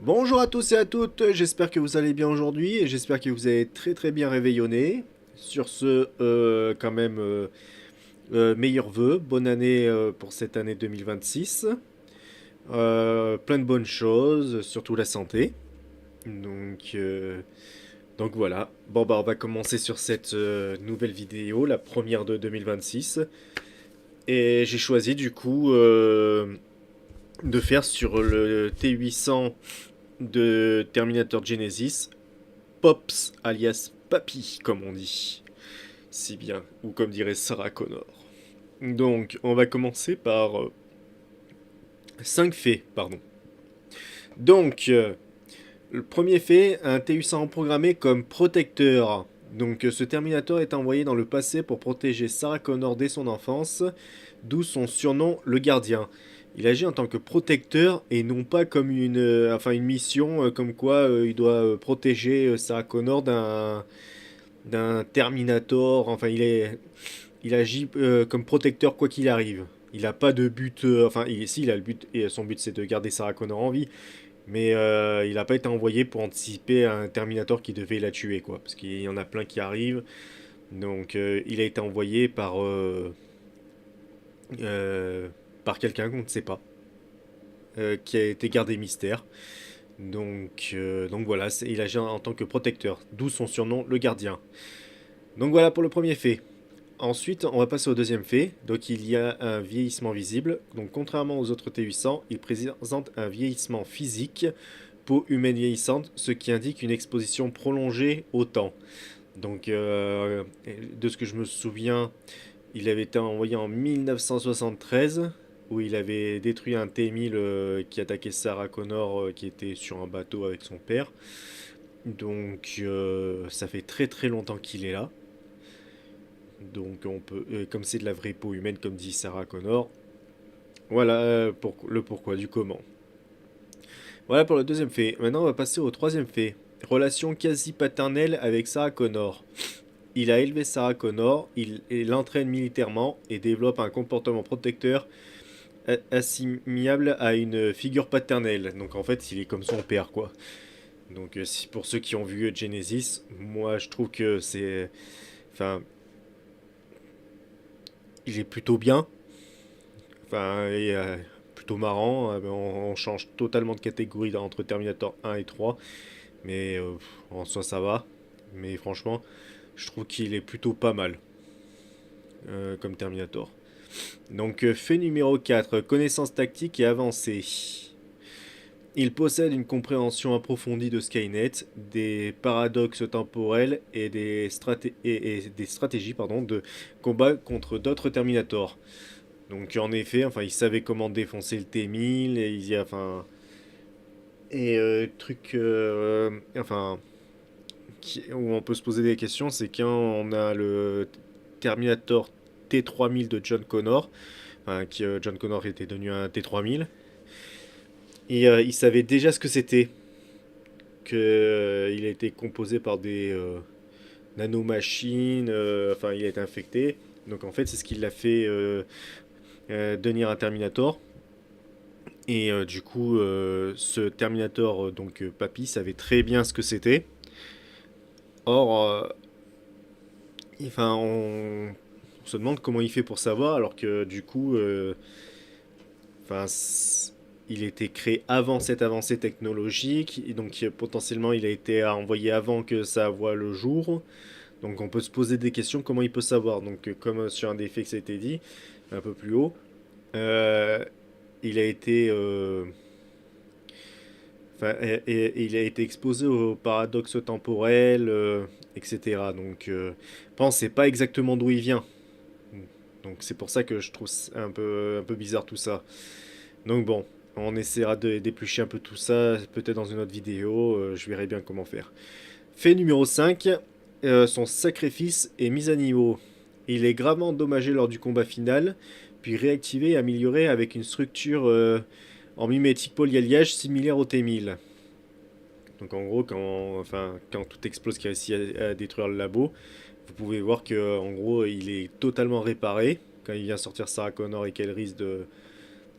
Bonjour à tous et à toutes, j'espère que vous allez bien aujourd'hui et j'espère que vous avez très bien réveillonné. Sur ce, quand même, meilleurs vœux, bonne année pour cette année 2026. Plein de bonnes choses, surtout la santé. Donc, euh, donc voilà. Bon bah on va commencer sur cette nouvelle vidéo, la première de 2026. Et j'ai choisi du coup de faire sur le T800 de Terminator Genesis Pops, alias Papy, comme on dit. Si bien, ou comme dirait Sarah Connor. Donc, on va commencer par 5 faits, pardon. Donc, le premier fait, un TU-100 programmé comme protecteur. Donc, ce Terminator est envoyé dans le passé pour protéger Sarah Connor dès son enfance, d'où son surnom, le Gardien. Il agit en tant que protecteur et non pas comme une mission comme quoi il doit protéger Sarah Connor d'un Terminator. Enfin, il agit comme protecteur quoi qu'il arrive. Il n'a pas de but. Si, il a le but et son but c'est de garder Sarah Connor en vie, mais il n'a pas été envoyé pour anticiper un Terminator qui devait la tuer, quoi. Parce qu'il y en a plein qui arrivent. Donc, il a été envoyé euh, par quelqu'un qu'on ne sait pas, qui a été gardé mystère. Donc voilà, il agit en tant que protecteur, d'où son surnom, le Gardien. Donc voilà pour le premier fait. Ensuite, on va passer au deuxième fait. Donc, il y a un vieillissement visible. Donc, contrairement aux autres T800, il présente un vieillissement physique, peau humaine vieillissante, ce qui indique une exposition prolongée au temps. Donc, de ce que je me souviens, il avait été envoyé en 1973, où il avait détruit un T-1000 qui attaquait Sarah Connor, qui était sur un bateau avec son père. Donc, ça fait très longtemps qu'il est là. Donc on peut, comme c'est de la vraie peau humaine, comme dit Sarah Connor, voilà pour le pourquoi du comment. Voilà pour le deuxième fait. Maintenant on va passer au troisième fait. Relation quasi paternelle avec Sarah Connor. Il a élevé Sarah Connor, il l'entraîne militairement et développe un comportement protecteur assimilable à une figure paternelle. Donc en fait il est comme son père quoi. Donc pour ceux qui ont vu Genesis, moi je trouve que c'est... Enfin, il est plutôt bien. Enfin, et plutôt marrant. On change totalement de catégorie entre Terminator 1 et 3. Mais en soi, ça va. Mais franchement, je trouve qu'il est plutôt pas mal comme Terminator. Donc, fait numéro 4, connaissance tactique et avancée. Il possède une compréhension approfondie de Skynet, des paradoxes temporels et des stratégies de combat contre d'autres Terminators. Donc en effet, enfin, il savait comment défoncer le T-1000 et il y a, enfin, et où on peut se poser des questions, c'est quand on a le Terminator T-3000 de John Connor, enfin, John Connor était devenu un T-3000, et il savait déjà ce que c'était, que il a été composé par des nanomachines, enfin, il a été infecté. Donc en fait, c'est ce qui l'a fait devenir un Terminator. Et du coup, ce Terminator, Papy, savait très bien ce que c'était. Or, on se demande comment il fait pour savoir, alors que du coup, enfin, il était créé avant cette avancée technologique, et donc potentiellement il a été envoyé avant que ça voie le jour. Donc on peut se poser des questions, comment il peut savoir. Donc comme sur un des faits que ça a été dit, un peu plus haut, euh, il a été enfin, il a été exposé au paradoxe temporel, etc. Donc, je pense que c'est pas exactement d'où il vient. Donc, c'est pour ça que je trouve un peu bizarre tout ça. Donc, bon, on essaiera d'éplucher un peu tout ça, peut-être dans une autre vidéo. Je verrai bien comment faire. Fait numéro 5, son sacrifice est mis à niveau. Il est gravement endommagé lors du combat final, puis réactivé et amélioré avec une structure en mimétique polyalliage similaire au T-1000. Donc en gros, quand tout explose qui réussit à détruire le labo, vous pouvez voir que en gros, il est totalement réparé quand il vient sortir Sarah Connor et qu'elle risque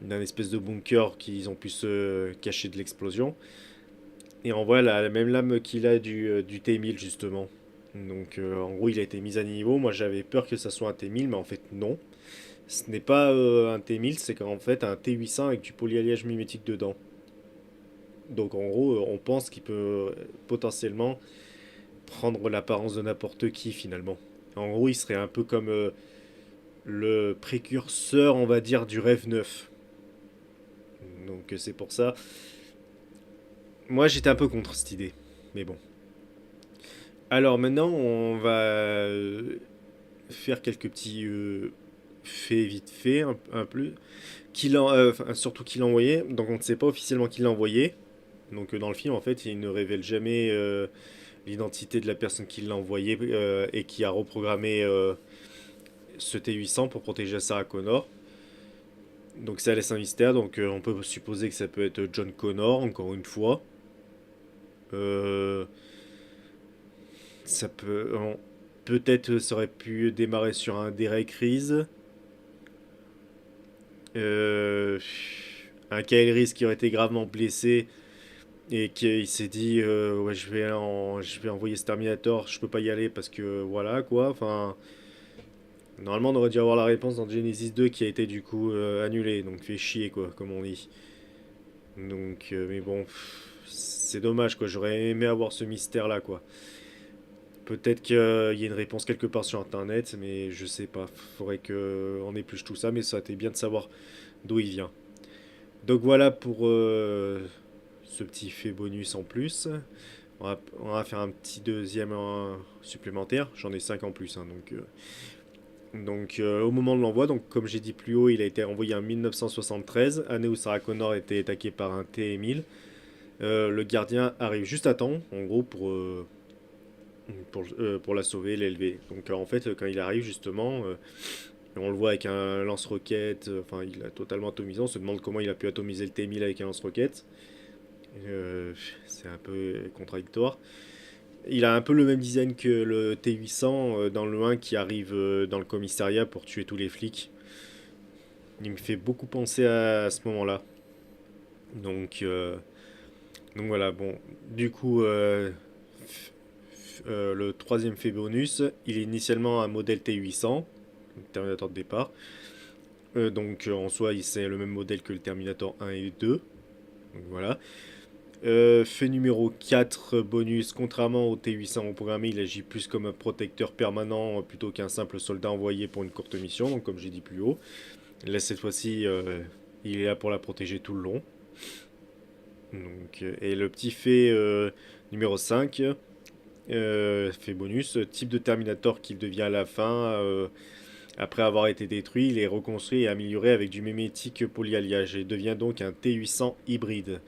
d'un espèce de bunker qu'ils ont pu se cacher de l'explosion. Et on voit la même lame qu'il a du T1000 justement. Donc en gros il a été mis à niveau. Moi j'avais peur que ça soit un T1000 mais en fait non. Ce n'est pas un T1000, c'est qu'en fait un T800 avec du polyalliage mimétique dedans. Donc en gros on pense qu'il peut potentiellement prendre l'apparence de n'importe qui finalement. En gros il serait un peu comme le précurseur on va dire du Rêve 9. Donc c'est pour ça. Moi j'étais un peu contre cette idée. Mais bon. Alors maintenant on va faire quelques petits faits vite fait un peu. Surtout qui l'a envoyé. Donc on ne sait pas officiellement qui l'a envoyé. Donc dans le film en fait il ne révèle jamais l'identité de la personne qui l'a envoyé et qui a reprogrammé ce T800 pour protéger Sarah Connor. Donc ça laisse un mystère, donc on peut supposer que ça peut être John Connor, encore une fois. Euh, ça peut... Peut-être ça aurait pu démarrer sur un Derek Reese. Euh, un Kyle Reese qui aurait été gravement blessé et qui s'est dit ouais, je vais envoyer ce Terminator, je peux pas y aller parce que voilà quoi. Enfin, normalement on aurait dû avoir la réponse dans Genesis 2 qui a été du coup annulée, donc fait chier quoi, comme on dit. Donc, mais bon, c'est dommage quoi, j'aurais aimé avoir ce mystère là quoi. Peut-être qu'il y a une réponse quelque part sur internet, mais je sais pas. Faudrait qu'on épluche tout ça, mais ça a été bien de savoir d'où il vient. Donc voilà pour ce petit fait bonus en plus. On va faire un petit deuxième supplémentaire. J'en ai 5 en plus. Hein, au moment de l'envoi, donc comme j'ai dit plus haut, il a été envoyé en 1973, année où Sarah Connor a été attaquée par un T-1000. Le gardien arrive juste à temps, en gros, pour la sauver, l'élever. Donc en fait, quand il arrive justement, on le voit avec un lance-roquette, enfin il a totalement atomisé, on se demande comment il a pu atomiser le T-1000 avec un lance-roquette. C'est un peu contradictoire. Il a un peu le même design que le T800 dans le 1 qui arrive dans le commissariat pour tuer tous les flics. Il me fait beaucoup penser à ce moment-là. Donc, euh, donc voilà, bon. Du coup, le troisième fait bonus, il est initialement un modèle T800, le Terminator de départ. En soi, c'est le même modèle que le Terminator 1 et 2. Donc voilà. Fait numéro 4 bonus, contrairement au T800 reprogrammé, il agit plus comme un protecteur permanent plutôt qu'un simple soldat envoyé pour une courte mission, donc comme j'ai dit plus haut. Là cette fois-ci, il est là pour la protéger tout le long. Et le petit fait numéro 5, fait bonus, type de Terminator qu'il devient à la fin, après avoir été détruit, il est reconstruit et amélioré avec du mimétique polyalliage et devient donc un T800 hybride.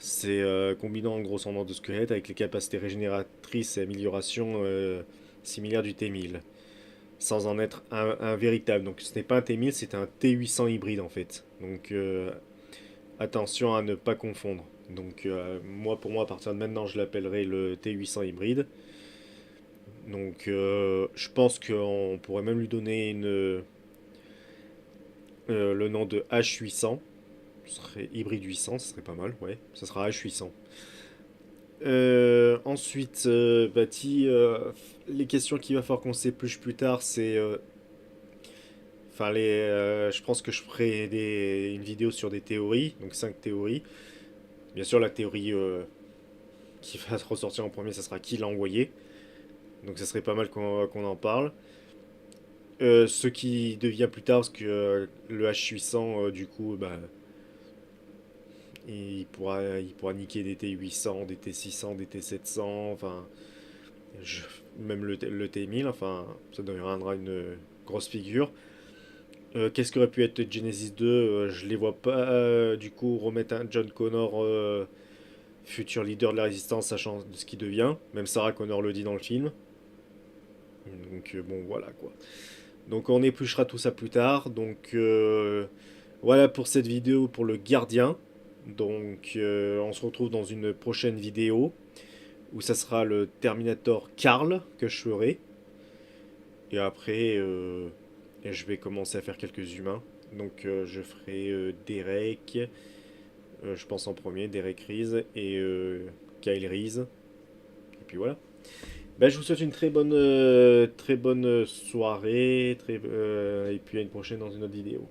C'est combinant en gros son ordre de squelette avec les capacités régénératrices et amélioration similaires du T1000, sans en être un véritable. Donc ce n'est pas un T1000, c'est un T800 hybride en fait. Donc attention à ne pas confondre. Donc pour moi, à partir de maintenant, je l'appellerai le T800 hybride. Donc je pense qu'on pourrait même lui donner le nom de H800. Ce serait hybride 800, ce serait pas mal, ouais. Ça sera H800. Ensuite, les questions qu'il va falloir qu'on s'épluche plus tard, c'est. Je pense que je ferai une vidéo sur des théories, donc 5 théories. Bien sûr, la théorie qui va ressortir en premier, ça sera qui l'a envoyé. Donc, ça serait pas mal qu'on en parle. Ce qui devient plus tard, parce que le H800, du coup, bah, il pourra niquer des T800, des T600, des T700, enfin, je- même le T1000, enfin, ça deviendra une grosse figure. Qu'est-ce qu'aurait pu être Genesis 2? Je les vois pas du coup remettre un John Connor futur leader de la résistance sachant de ce qu'il devient. Même Sarah Connor le dit dans le film. Donc bon voilà quoi. Donc on épluchera tout ça plus tard. Donc voilà pour cette vidéo pour le gardien. Donc on se retrouve dans une prochaine vidéo où ça sera le Terminator Carl que je ferai. Et après je vais commencer à faire quelques humains. Donc je ferai Derek, je pense en premier, Derek Reese, et Kyle Reese. Et puis voilà. Ben, je vous souhaite une très bonne soirée, et puis à une prochaine dans une autre vidéo.